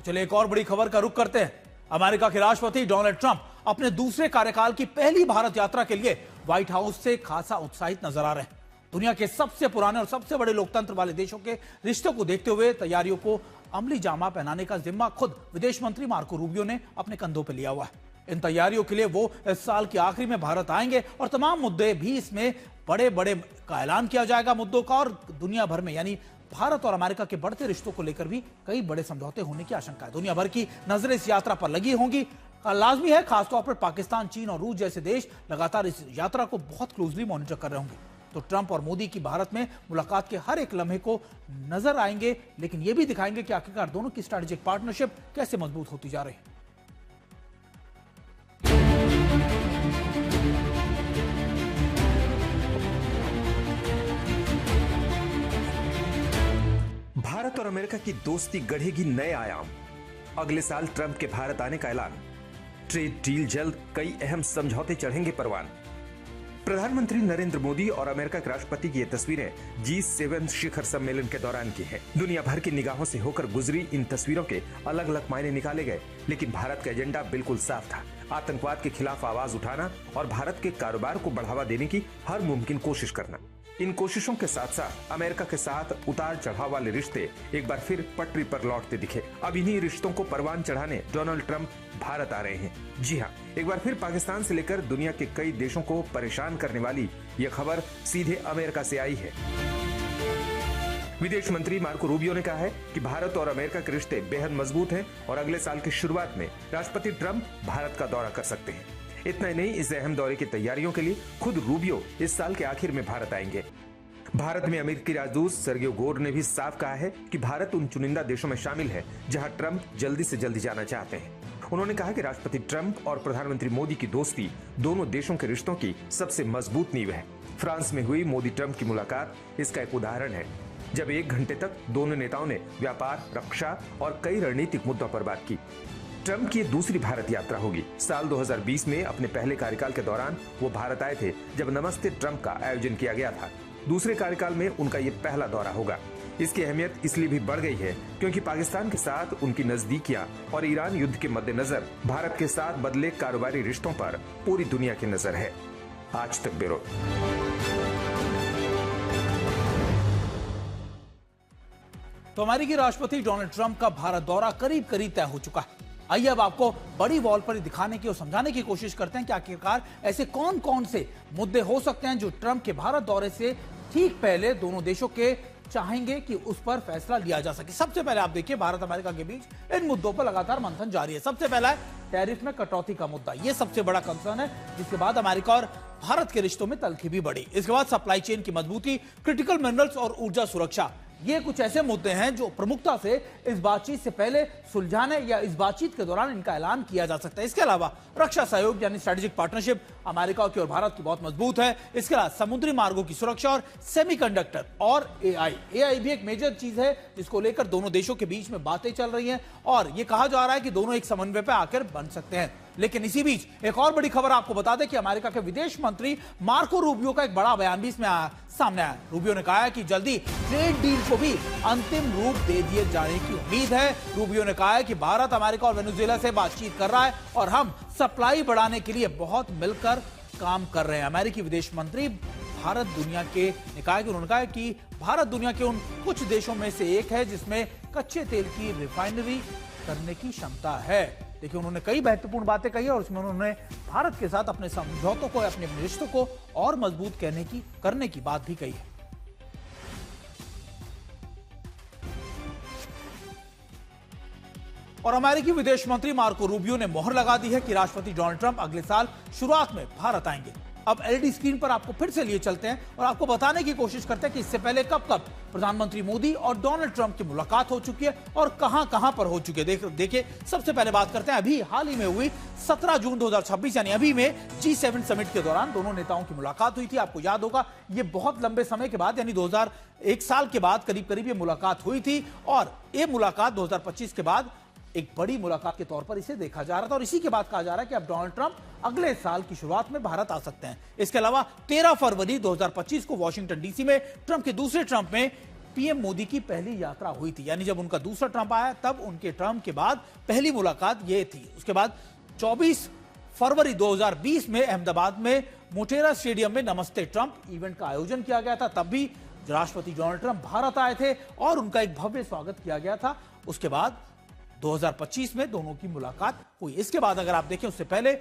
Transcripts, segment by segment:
चलिए एक और बड़ी खबर का रुख करते हैं। अमेरिका के राष्ट्रपति डोनाल्ड ट्रंप अपने दूसरे कार्यकाल की पहली भारत यात्रा के लिए व्हाइट हाउस से खासा उत्साहित नजर आ रहे हैं। दुनिया के सबसे पुराने और सबसे बड़े लोकतंत्र वाले देशों के रिश्तों को देखते हुए तैयारियों को अमली जामा पहनाने का जिम्मा खुद विदेश मंत्री मार्को रूबियो ने अपने कंधों पर लिया हुआ है। इन तैयारियों के लिए वो इस साल के आखिरी में भारत आएंगे और तमाम मुद्दे भी इसमें बड़े बड़े का ऐलान किया जाएगा मुद्दों का, और दुनिया भर में यानी भारत और अमेरिका के बढ़ते रिश्तों को लेकर भी कई बड़े समझौते होने की आशंका है। दुनिया भर की नजरें इस यात्रा पर लगी होंगी। लाजमी है, खासतौर पर पाकिस्तान, चीन और रूस जैसे देश लगातार इस यात्रा को बहुत क्लोजली मॉनिटर कर रहे होंगे। तो ट्रंप और मोदी की भारत में मुलाकात के हर एक लम्हे को नजर आएंगे, लेकिन यह भी दिखाएंगे कि आखिरकार दोनों की स्ट्रेटेजिक पार्टनरशिप कैसे मजबूत होती जा रही है। भारत और अमेरिका की दोस्ती गढ़ेगी नए आयाम। अगले साल ट्रंप के भारत आने का ऐलान। ट्रेड डील जल्द, कई अहम समझौते चढ़ेंगे परवान। प्रधानमंत्री नरेंद्र मोदी और अमेरिका के राष्ट्रपति की ये तस्वीरें G7 शिखर सम्मेलन के दौरान की है। दुनिया भर की निगाहों से होकर गुजरी इन तस्वीरों के अलग अलग मायने निकाले गए, लेकिन भारत का एजेंडा बिल्कुल साफ था। आतंकवाद के खिलाफ आवाज उठाना और भारत के कारोबार को बढ़ावा देने की हर मुमकिन कोशिश करना। इन कोशिशों के साथ साथ अमेरिका के साथ उतार चढ़ाव वाले रिश्ते एक बार फिर पटरी पर लौटते दिखे। अब इन्हीं रिश्तों को परवान चढ़ाने डोनाल्ड ट्रंप भारत आ रहे हैं। जी हाँ, एक बार फिर पाकिस्तान से लेकर दुनिया के कई देशों को परेशान करने वाली यह खबर सीधे अमेरिका से आई है। विदेश मंत्री मार्को रूबियो ने कहा है कि भारत और अमेरिका के रिश्ते बेहद मजबूत हैं और अगले साल की शुरुआत में राष्ट्रपति ट्रंप भारत का दौरा कर सकते हैं। इतना ही नहीं, इस अहम दौरे की तैयारियों के लिए खुद रूबियो इस साल के आखिर में भारत आएंगे। भारत में अमेरिकी राजदूत सर्गियो गोर ने भी साफ कहा है कि भारत उन चुनिंदा देशों में शामिल है जहां ट्रंप जल्दी से जल्दी जाना चाहते हैं। उन्होंने कहा कि राष्ट्रपति ट्रंप और प्रधानमंत्री मोदी की दोस्ती दोनों देशों के रिश्तों की सबसे मजबूत नींव है। फ्रांस में हुई मोदी ट्रंप की मुलाकात इसका एक उदाहरण है, जब 1 घंटे तक दोनों नेताओं ने व्यापार, रक्षा और कई रणनीतिक मुद्दों पर बात की। ट्रंप की दूसरी भारत यात्रा होगी। साल 2020 में अपने पहले कार्यकाल के दौरान वो भारत आए थे, जब नमस्ते ट्रंप का आयोजन किया गया था। दूसरे कार्यकाल में उनका ये पहला दौरा होगा। इसकी अहमियत इसलिए भी बढ़ गई है क्योंकि पाकिस्तान के साथ उनकी नजदीकियां और ईरान युद्ध के मद्देनजर भारत के साथ बदले कारोबारी रिश्तों पर पूरी दुनिया की नजर है। आज तक ब्यूरो। तो अमेरिकी राष्ट्रपति डोनाल्ड ट्रंप का भारत दौरा करीब करीब तय हो चुका है। आइए अब आपको बड़ी वॉल पर दिखाने की और समझाने की कोशिश करते हैं कि आखिरकार ऐसे कौन कौन से मुद्दे हो सकते हैं जो ट्रंप के भारत दौरे से ठीक पहले दोनों देशों के चाहेंगे कि उस पर फैसला लिया जा सके। सबसे पहले आप देखिए, भारत अमेरिका के बीच इन मुद्दों पर लगातार मंथन जारी है। सबसे पहला है टैरिफ में कटौती का मुद्दा। यह सबसे बड़ा कंसर्न है, जिसके बाद अमेरिका और भारत के रिश्तों में तल्खी भी बढ़ी। इसके बाद सप्लाई चेन की मजबूती, क्रिटिकल मिनरल्स और ऊर्जा सुरक्षा, ये कुछ ऐसे मुद्दे हैं जो प्रमुखता से इस बातचीत से पहले सुलझाने या इस बातचीत के दौरान इनका ऐलान किया जा सकता है। इसके अलावा रक्षा सहयोग यानी स्ट्रेटेजिक पार्टनरशिप अमेरिका की और भारत की बहुत मजबूत है। इसके अलावा समुद्री मार्गों की सुरक्षा और सेमीकंडक्टर और एआई भी एक मेजर चीज है जिसको लेकर दोनों देशों के बीच में बातें चल रही हैं और यह कहा जा रहा है कि दोनों एक समन्वय पर आकर बन सकते हैं। लेकिन इसी बीच एक और बड़ी खबर आपको बता दें कि अमेरिका के विदेश मंत्री मार्को रूबियो का एक बड़ा बयान भी इसमें सामने आया। रूबियो ने कहा है कि जल्दी ट्रेड डील को भी अंतिम रूप दे दिए जाने की उम्मीद है। रूबियो ने कहा है कि भारत अमेरिका और वेनेजुएला से बातचीत कर रहा है और हम सप्लाई बढ़ाने के लिए बहुत मिलकर काम कर रहे हैं। अमेरिकी विदेश मंत्री भारत दुनिया के निकाय, उन्होंने कहा कि भारत दुनिया के उन कुछ देशों में से एक है जिसमें कच्चे तेल की रिफाइनरी करने की क्षमता है। देखिए, उन्होंने कई महत्वपूर्ण बातें कही और उसमें उन्होंने भारत के साथ अपने समझौतों को, अपने रिश्तों को और मजबूत करने की बात भी कही है। और अमेरिकी विदेश मंत्री मार्को रूबियो ने मोहर लगा दी है कि राष्ट्रपति डोनाल्ड ट्रंप अगले साल शुरुआत में भारत आएंगे। अब एलईडी स्क्रीन पर आपको फिर से लिए चलते हैं और आपको बताने की कोशिश करते हैं कि इससे पहले कब कब प्रधानमंत्री मोदी और डोनाल्ड ट्रंप की मुलाकात हो चुकी है और कहां पर हो चुकी है। देखिए, सबसे पहले बात करते हैं अभी हाल ही में हुई 17 जून 2026 यानी अभी में G7 समिट के दौरान दोनों नेताओं की मुलाकात हुई थी। आपको याद होगा, ये बहुत लंबे समय के बाद यानी 2001 साल के बाद करीब ये मुलाकात हुई थी और ये मुलाकात 2025 के बाद एक बड़ी मुलाकात के तौर पर इसे देखा जा रहा था और इसी के बाद कहा जा रहा है कि अब डोनाल्ड ट्रंप अगले साल की शुरुआत में भारत आ सकते हैं। इसके अलावा 13 फरवरी 2025 को वॉशिंगटन डीसी में ट्रंप के दूसरे ट्रंप में पीएम मोदी की पहली यात्रा हुई थी, यानी जब उनका दूसरा ट्रंप आया तब उनके ट्रंप के बाद पहली मुलाकात ये थी। उसके बाद 24 फरवरी 2020 में अहमदाबाद में मोटेरा स्टेडियम में नमस्ते ट्रंप इवेंट का आयोजन किया गया था। तब भी राष्ट्रपति डोनाल्ड ट्रंप भारत आए थे और उनका एक भव्य स्वागत किया गया था। उसके बाद 2025 में दोनों की मुलाकात हुई। इसके बाद अगर आप देखें, उससे पहले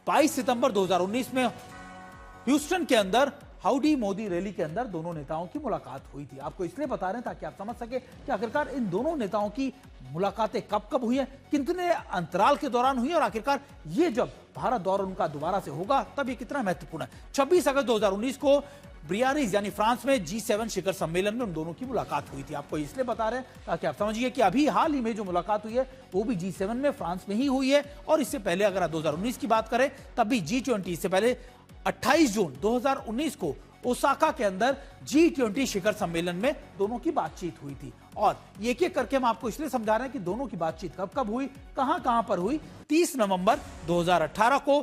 22 सितंबर 2019 में ह्यूस्टन के अंदर हाउडी मोदी रैली के अंदर दोनों नेताओं की मुलाकात हुई थी। आपको इसलिए बता रहे हैं ताकि आप समझ सके कि आखिरकार इन दोनों नेताओं की मुलाकातें कब कब हुई हैं, कितने अंतराल के दौरान हुई, और आखिरकार ये जब भारत दौरा उनका दोबारा से होगा तब ये कितना महत्वपूर्ण है। 26 अगस्त 2019 को ब्रियारिज यानी फ्रांस में G7 शिखर सम्मेलन में उन दोनों की मुलाकात हुई थी। आपको इसलिए बता रहे हैं ताकि आप समझिए कि अभी हाल ही में जो मुलाकात हुई है वो भी G7 में फ्रांस में ही हुई है। और इससे पहले अगर आप 2019 की बात करें तब भी G20, इससे पहले 28 जून 2019 को ओसाका के अंदर G20 शिखर सम्मेलन में दोनों की बातचीत हुई थी। और एक एक करके हम आपको इसलिए समझा रहे हैं कि दोनों की बातचीत कब कब हुई, कहां पर हुई। 30 नवंबर 2018 को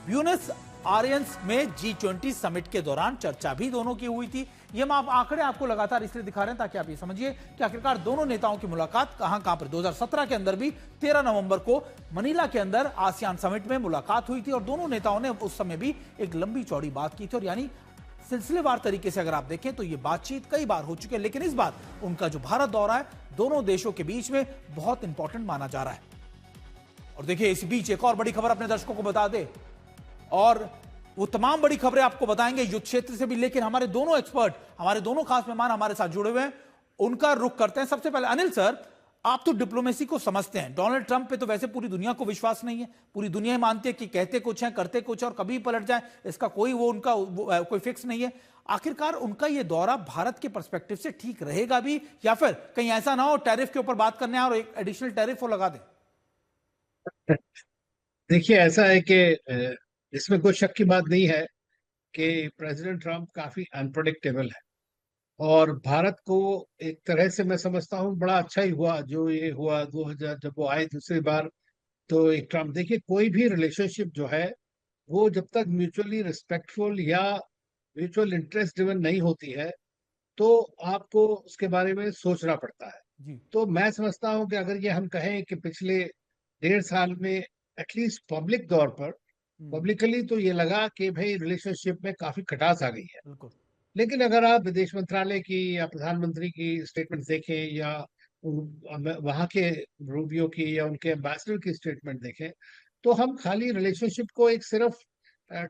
ब्यूनस आयर्स में G20 समिट के दौरान चर्चा भी दोनों की हुई थी। ये हम आंकड़े आपको लगातार इसलिए दिखा रहे हैं ताकि आप ये समझिए कि आखिरकार दोनों नेताओं की मुलाकात कहां पर। 2017 के अंदर भी 13 नवंबर को मनीला के अंदर आसियान समिट में मुलाकात हुई थी और दोनों नेताओं ने उस समय भी एक लंबी चौड़ी बात की थी। और यानी सिलसिलेवार तरीके से अगर आप देखें तो ये बातचीत कई बार हो चुकी है, लेकिन इस बार उनका जो भारत दौरा है दोनों देशों के बीच में बहुत इंपॉर्टेंट माना जा रहा है। और देखिए, इसी बीच एक और बड़ी खबर अपने दर्शकों को बता दे, और वो तमाम बड़ी खबरें आपको बताएंगे युद्ध क्षेत्र से भी। लेकिन हमारे दोनों एक्सपर्ट, हमारे दोनों खास मेहमान हमारे साथ जुड़े हुए हैं, उनका रुख करते हैं। सबसे पहले अनिल सर, आप तो डिप्लोमेसी को समझते हैं। डोनाल्ड ट्रंप पे तो वैसे पूरी दुनिया को विश्वास नहीं है, पूरी दुनिया मानती है कि कहते कुछ है करते कुछ और कभी पलट जाए, इसका कोई उनका कोई फिक्स नहीं है। आखिरकार उनका ये दौरा भारत के पर्सपेक्टिव से ठीक रहेगा भी, या फिर कहीं ऐसा ना हो टैरिफ के ऊपर बात करने और एक एडिशनल टैरिफ वो लगा दे? देखिए, ऐसा है कि इसमें कोई शक की बात नहीं है कि प्रेसिडेंट ट्रम्प काफी अनप्रेडिक्टेबल है। और भारत को एक तरह से मैं समझता हूँ बड़ा अच्छा ही हुआ जो ये हुआ 2000 जब वो आए दूसरी बार। तो एक ट्रम्प, देखिए कोई भी रिलेशनशिप जो है वो जब तक म्यूचुअली रिस्पेक्टफुल या म्यूचुअल इंटरेस्ट ड्रिवन नहीं होती है तो आपको उसके बारे में सोचना पड़ता है। जी। तो मैं समझता हूँ कि अगर ये हम कहें कि पिछले 1.5 साल में एटलीस्ट पब्लिक तौर पर पब्लिकली तो ये लगा कि भाई रिलेशनशिप में काफी खटास आ गई है। बिल्कुल। लेकिन अगर आप विदेश मंत्रालय की या प्रधानमंत्री की स्टेटमेंट देखें या वहां के रूबियो की या उनके एम्बेसडर की स्टेटमेंट देखें तो हम खाली रिलेशनशिप को एक सिर्फ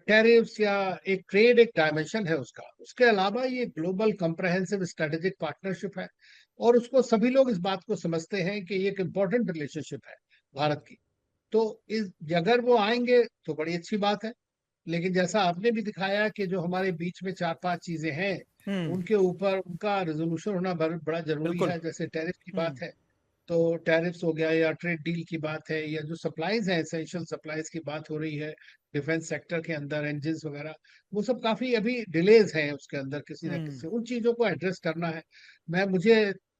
टैरिफ्स या एक ट्रेड एक डायमेंशन है उसका, उसके अलावा ये ग्लोबल कंप्रहेंसिव स्ट्रेटेजिक पार्टनरशिप है। और उसको सभी लोग इस बात को समझते हैं कि ये एक इम्पोर्टेंट रिलेशनशिप है भारत की। तो इस अगर वो आएंगे तो बड़ी अच्छी बात है। लेकिन जैसा आपने भी दिखाया कि जो हमारे बीच में 4-5 चीजें हैं उनके ऊपर उनका रेजोल्यूशन होना बड़ा जरूरी है। जैसे टैरिफ की बात है तो टैरिफ्स हो गया, या ट्रेड डील की बात है, या जो सप्लाईज हैं एसेंशियल सप्लाईज की बात हो रही है डिफेंस सेक्टर के अंदर, इंजन वगैरह, वो सब काफी अभी डिलेज हैं उसके अंदर किसी न किसी, उन चीजों को एड्रेस करना है। मुझे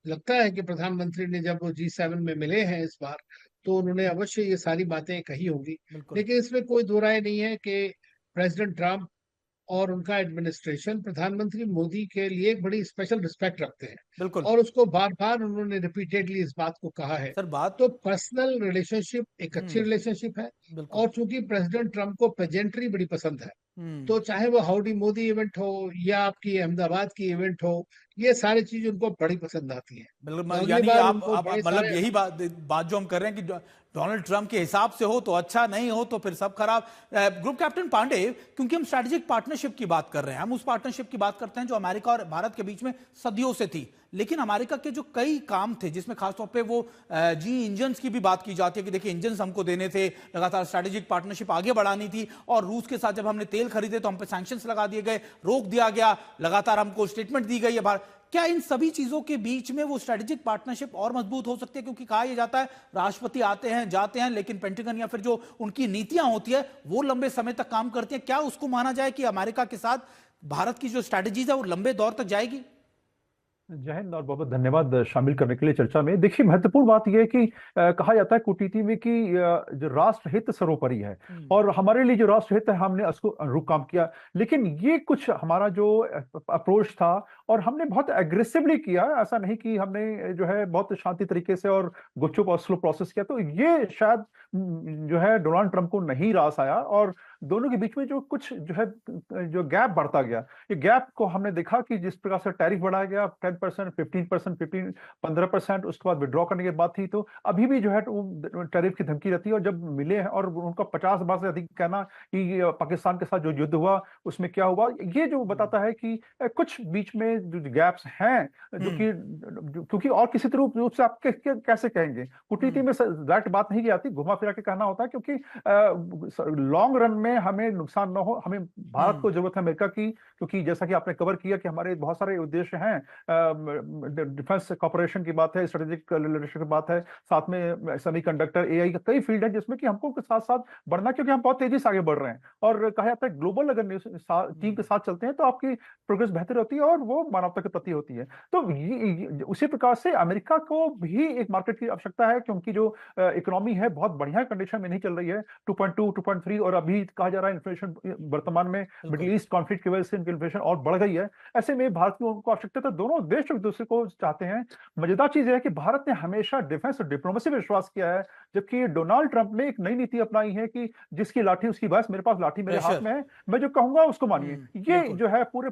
लगता है कि प्रधानमंत्री ने जब वो G7 में मिले हैं इस बार तो उन्होंने अवश्य ये सारी बातें कही होंगी। लेकिन इसमें कोई दो राय नहीं है कि प्रेसिडेंट ट्रम्प और उनका एडमिनिस्ट्रेशन प्रधानमंत्री मोदी के लिए एक बड़ी स्पेशल रिस्पेक्ट रखते हैं। बिल्कुल। और उसको बार बार उन्होंने रिपीटेडली इस बात को कहा है। सर बात तो पर्सनल रिलेशनशिप एक अच्छी रिलेशनशिप है। और चूंकि प्रेसिडेंट ट्रम्प को पेजेंट्री बड़ी पसंद है तो चाहे वो हाउडी मोदी इवेंट हो या आपकी अहमदाबाद की इवेंट हो, ये सारी चीज उनको बड़ी पसंद आती है। बिल्कुल, यानी आप मतलब यही बात जो हम कर रहे हैं कि डोनाल्ड ट्रंप के हिसाब से हो तो अच्छा, नहीं हो तो फिर सब खराब। ग्रुप कैप्टन पांडे, क्योंकि हम स्ट्रेटेजिक पार्टनरशिप की बात कर रहे हैं, हम उस पार्टनरशिप की बात करते हैं जो अमेरिका और भारत के बीच में सदियों से थी। लेकिन अमेरिका के जो कई काम थे जिसमें खासतौर पे वो जी इंजन्स की भी बात की जाती है कि देखिए इंजन्स हमको देने थे, लगातार स्ट्रेटेजिक पार्टनरशिप आगे बढ़ानी थी। और रूस के साथ जब हमने तेल खरीदे तो हम पे सैंक्शंस लगा दिए गए, रोक दिया गया, लगातार हमको स्टेटमेंट दी गई है। क्या इन सभी चीजों के बीच में वो स्ट्रेटेजिक पार्टनरशिप और मजबूत हो सकती है? क्योंकि कहा यह जाता है राष्ट्रपति आते हैं जाते हैं लेकिन पेंटागन या फिर जो उनकी नीतियां होती है वो लंबे समय तक काम करती हैं। क्या उसको माना जाए कि अमेरिका के साथ भारत की जो स्ट्रेटेजीज है वो लंबे दौर तक जाएगी? जय हिंद और बहुत बहुत धन्यवाद शामिल करने के लिए चर्चा में। देखिए, महत्वपूर्ण बात यह है कि कहा जाता है कूटनीति में कि जो राष्ट्रहित सर्वोपरि है और हमारे लिए जो राष्ट्रहित है हमने उसको अनुरूप काम किया। लेकिन ये कुछ हमारा जो अप्रोच था और हमने बहुत एग्रेसिवली किया, ऐसा नहीं कि हमने जो है बहुत शांति तरीके से और गुपचुप और स्लो प्रोसेस किया। तो ये शायद जो है डोनाल्ड ट्रंप को नहीं रास आया, और दोनों के बीच में जो कुछ जो है जो गैप बढ़ता गया, ये गैप को हमने देखा कि जिस प्रकार से टैरिफ बढ़ाया गया 10%, 15%, 15% उसके बाद विड्रॉ करने की बात थी, तो अभी भी जो है टैरिफ की धमकी रहती है। और जब मिले हैं और उनका 50 बार से अधिक कहना कि पाकिस्तान के साथ जो युद्ध हुआ उसमें क्या हुआ, ये जो बताता है कि कुछ बीच में जो गैप्स हैं, जो कि क्योंकि और किसी रूप से आप कैसे कहेंगे, कूटनीति में डायरेक्ट बात नहीं की जाती, घुमा फिरा के कहना होता है, क्योंकि लॉन्ग रन में हमें नुकसान ना हो। हमें भारत को जरूरत है अमेरिका की, क्योंकि जैसा कि आपने कवर किया कि हमारे बहुत सारे उद्देश्य हैं, डिफेंस कॉर्पोरेशन की बात है, स्ट्रेटेजिक लीडरशिप की बात है, साथ में सेमीकंडक्टर, एआई का कई फील्ड है जिसमें कि हमको साथ साथ बढ़ना, क्योंकि हम बहुत तेजी से आगे बढ़ रहे हैं। और कहा जाता है ग्लोबल अगर टीम के साथ चलते हैं तो आपकी प्रोग्रेस बेहतर होती है और वो मानवता के प्रति होती है। तो उसी प्रकार से अमेरिका को भी एक मार्केट की आवश्यकता है, क्योंकि जो इकोनॉमी है बहुत बढ़िया कंडीशन में नहीं चल रही है, 2.2, 2.3, और अभी कहा जा रहा है इन्फ्लेशन वर्तमान में मिडिल ईस्ट कॉन्फ्लिक्ट की वजह से इन्फ्लेशन और बढ़ गई है। ऐसे में भारत की उनको आवश्यकता, तो दोनों देश एक दूसरे को चाहते हैं। मजेदार चीज है कि भारत ने हमेशा डिफेंस और डिप्लोमेसी में विश्वास किया है, जबकि डोनाल्ड ट्रंप ने एक नई नीति अपनाई है कि जिसकी लाठी उसकी बस, मेरे पास लाठी मेरे हाथ में है, मैं जो कहूंगा उसको मानिए। ये जो है पूरे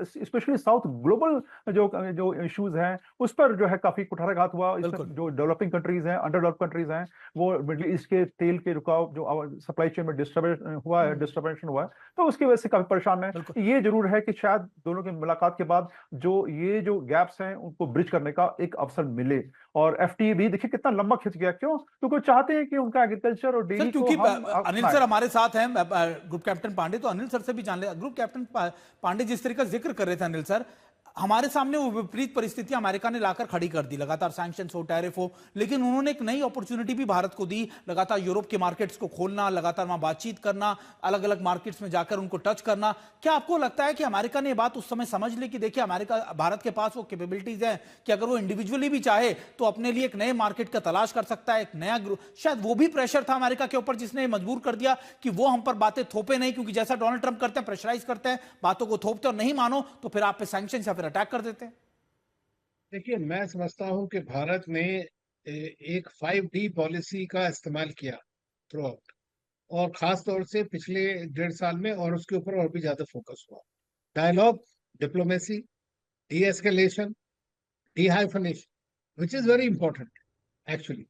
स्पेशली साउथ ग्लोबल जो जो इश्यूज हैं उस पर जो है काफी कुठाराघात हुआ। जो डेवलपिंग कंट्रीज हैं, अंडर डेवलप्ड कंट्रीज हैं, वो मिडिल ईस्ट के तेल के रुकाव जो सप्लाई चेन में डिस्टर्बेंशन हुआ है, तो उसकी वजह से काफी परेशान है। ये जरूर है कि शायद दोनों की मुलाकात के बाद ये जो गैप्स हैं उनको ब्रिज करने का एक अवसर मिले। और एफटीए भी देखिए कितना लंबा खिंच गया, क्यों? क्योंकि वो चाहते हैं कि उनका एग्रीकल्चर और डेयरी को हम अनिल सर हमारे साथ हैं, ग्रुप कैप्टन पांडे, तो अनिल सर से भी जान ले। ग्रुप कैप्टन पांडे जिस तरीके का जिक्र कर रहे थे अनिल सर, हमारे सामने वो विपरीत परिस्थितियां अमेरिका ने लाकर खड़ी कर दी, लगातार सैंक्शंस हो, टैरिफ हो, लेकिन उन्होंने एक नई अपॉर्चुनिटी भी भारत को दी, लगातार यूरोप के मार्केट्स को खोलना, लगातार वहां बातचीत करना, अलग अलग मार्केट्स में जाकर उनको टच करना। क्या आपको लगता है कि अमेरिका ने बात उस समय समझ ली कि देखिए अमेरिका, भारत के पास वो कैपेबिलिटीज है कि अगर वो इंडिविजुअली भी चाहे तो अपने लिए एक नए मार्केट का तलाश कर सकता है, एक नया ग्रुप, शायद वो भी प्रेशर था अमेरिका के ऊपर जिसने मजबूर कर दिया कि वो हम पर बातें थोपे नहीं, क्योंकि जैसा डोनाल्ड ट्रंप करते हैं, प्रेशराइज करते हैं, बातों को थोपते और नहीं मानो तो फिर आप पे सैंक्शन या फिर अटैक कर देते हैं। देखिए, मैं समझता हूं कि भारत ने एक 5D पॉलिसी का इस्तेमाल किया थ्रू आउट, और खास तौर से पिछले 1.5 साल में, और उसके ऊपर और भी ज्यादा फोकस हुआ। Dialogue, diplomacy, deescalation, dehyphenation, which is very important actually.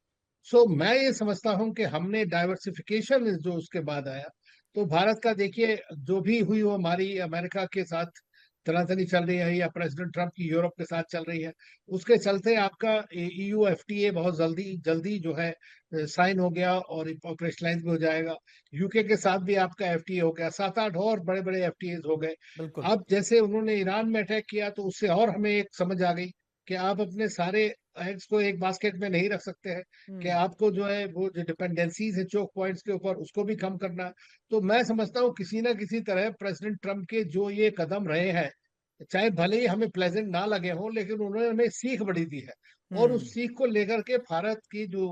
So मैं ये समझता हूं कि हमने डाइवर्सिफिकेशन जो उसके बाद आया, तो भारत का देखिए जो भी हुई वो हमारी अमेरिका के साथ तनातनी चल रही है, या प्रेसिडेंट ट्रंप की यूरोप के साथ चल रही है, उसके चलते आपका EU FTA बहुत जल्दी जल्दी जो है साइन हो गया और ऑपरेशनलाइज भी हो जाएगा। यूके के साथ भी आपका FTA हो गया, 7-8 और बड़े बड़े FTAs हो गए। अब जैसे उन्होंने ईरान में अटैक किया, तो उससे और हमें एक समझ आ गई कि आप अपने सारे एग्स को एक बास्केट में नहीं रख सकते हैं, कि आपको जो है वो जो डिपेंडेंसीज है चोक पॉइंट्स के ऊपर, उसको भी कम करना। तो मैं समझता हूँ किसी ना किसी तरह प्रेसिडेंट ट्रंप के जो ये कदम रहे हैं, चाहे भले ही हमें प्लेजेंट ना लगे हो, लेकिन उन्होंने हमें सीख बड़ी दी है, और उस सीख को लेकर के भारत की जो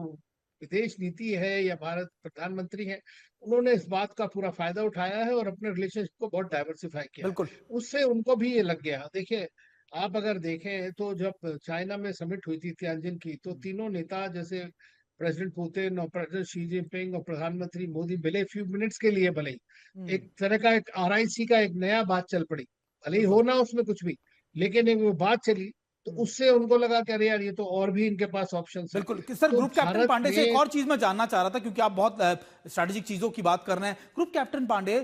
विदेश नीति है या भारत प्रधानमंत्री है, उन्होंने इस बात का पूरा फायदा उठाया है और अपने रिलेशनशिप को बहुत डाइवर्सिफाई किया है। उससे उनको भी ये लग गया। देखिए, आप अगर देखें तो जब चाइना में समिट हुई थी तियानजिन की, तो तीनों नेता जैसे प्रेसिडेंट पुतिन और प्रेसिडेंट शी जिनपिंग और प्रधानमंत्री मोदी मिले फ्यू मिनट्स के लिए, भले ही एक तरह का एक RIC का एक नया बात चल पड़ी, भले ही हो ना उसमें कुछ भी, लेकिन एक वो बात चली, तो उससे उनको लगा कि अरे यार ये तो और भी इनके पास ऑप्शन। बिल्कुल सर, तो ग्रुप कैप्टन पांडे से एक और चीज मैं जानना चाह रहा था, क्योंकि आप बहुत स्ट्रेटेजिक चीजों की बात कर रहे हैं। ग्रुप कैप्टन पांडे,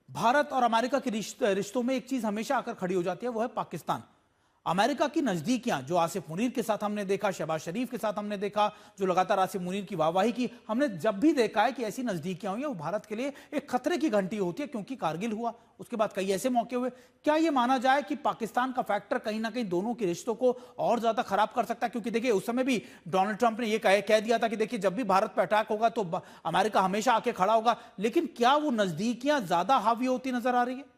भारत और अमेरिका के रिश्तों में एक चीज हमेशा आकर खड़ी हो जाती है, वो है पाकिस्तान। अमेरिका की नजदीकियां जो आसिफ मुनीर के साथ हमने देखा, शहबाज शरीफ के साथ हमने देखा, जो लगातार आसिफ मुनीर की वाहवाही की, हमने जब भी देखा है कि ऐसी नजदीकियां हुई हैं, वो भारत के लिए एक खतरे की घंटी होती है, क्योंकि कारगिल हुआ, उसके बाद कई ऐसे मौके हुए। क्या ये माना जाए कि पाकिस्तान का फैक्टर कहीं ना कहीं दोनों के रिश्तों को और ज्यादा खराब कर सकता है? क्योंकि देखिए उस समय भी डोनाल्ड ट्रंप ने यह कह दिया था कि देखिए जब भी भारत पर अटैक होगा तो अमेरिका हमेशा आके खड़ा होगा, लेकिन क्या वो नजदीकियां ज्यादा हावी होती नजर आ रही है?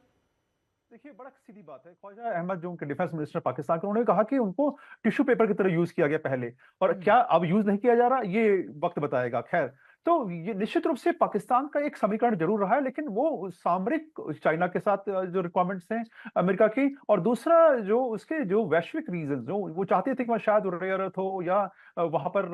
देखिए, बड़ा सीधी बात है। ख्वाजा अहमद जो उनके डिफेंस मिनिस्टर पाकिस्तान के, उन्होंने कहा कि उनको टिश्यू पेपर की तरह यूज किया गया पहले, और क्या अब यूज नहीं किया जा रहा, ये वक्त बताएगा। खैर, तो ये निश्चित रूप से पाकिस्तान का एक समीकरण जरूर रहा है, लेकिन वो सामरिक चाइना के साथ जो रिक्वायरमेंट्स हैं अमेरिका की, और दूसरा जो उसके जो वैश्विक रीजन जो वो चाहते थे कि वहाँ शायद रेयर अर्थ हो या वहां पर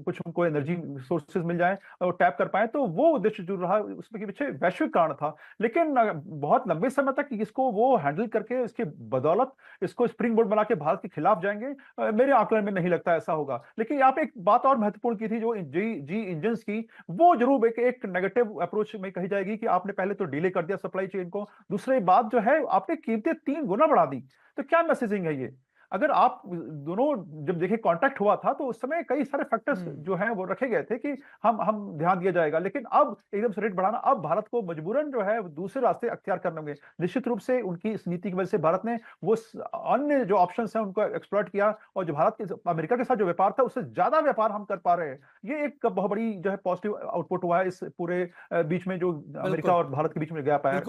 कुछ उनको एनर्जी सोर्सेज मिल जाए और टैप कर पाए, तो वो उद्देश्य जो रहा उसमें के पीछे वैश्विक कारण था। लेकिन बहुत लंबे समय तक इसको वो हैंडल करके इसके बदौलत इसको स्प्रिंग बोर्ड बना के भारत के खिलाफ जाएंगे, मेरे आकलन में नहीं लगता ऐसा होगा। लेकिन यहाँ पे एक बात और महत्वपूर्ण की थी जो जी इंजन की, वो जरूर एक नेगेटिव अप्रोच में कही जाएगी कि आपने पहले तो डिले कर दिया सप्लाई चेन को, दूसरी बात जो है आपने कीमतें 3 गुना बढ़ा दी। तो क्या मैसेजिंग है ये? अगर आप दोनों जब देखे कांटेक्ट हुआ था तो उस समय कई सारे फैक्टर्स जो हैं वो रखे गए थे कि हम ध्यान दिया जाएगा, लेकिन अब एकदम से रेट बढ़ाना, अब भारत को मजबूरन जो है दूसरे रास्ते अख्तियार करने होंगे। निश्चित रूप से उनकी इस नीति की वजह से भारत ने वो अन्य जो ऑप्शंस हैं उनको एक्सप्लॉइट किया, और जो भारत के अमेरिका के साथ जो व्यापार था उससे ज्यादा व्यापार हम कर पा रहे हैं। ये एक बहुत बड़ी जो है पॉजिटिव आउटपुट हुआ है इस पूरे बीच में जो अमेरिका और भारत के बीच में गैप आया।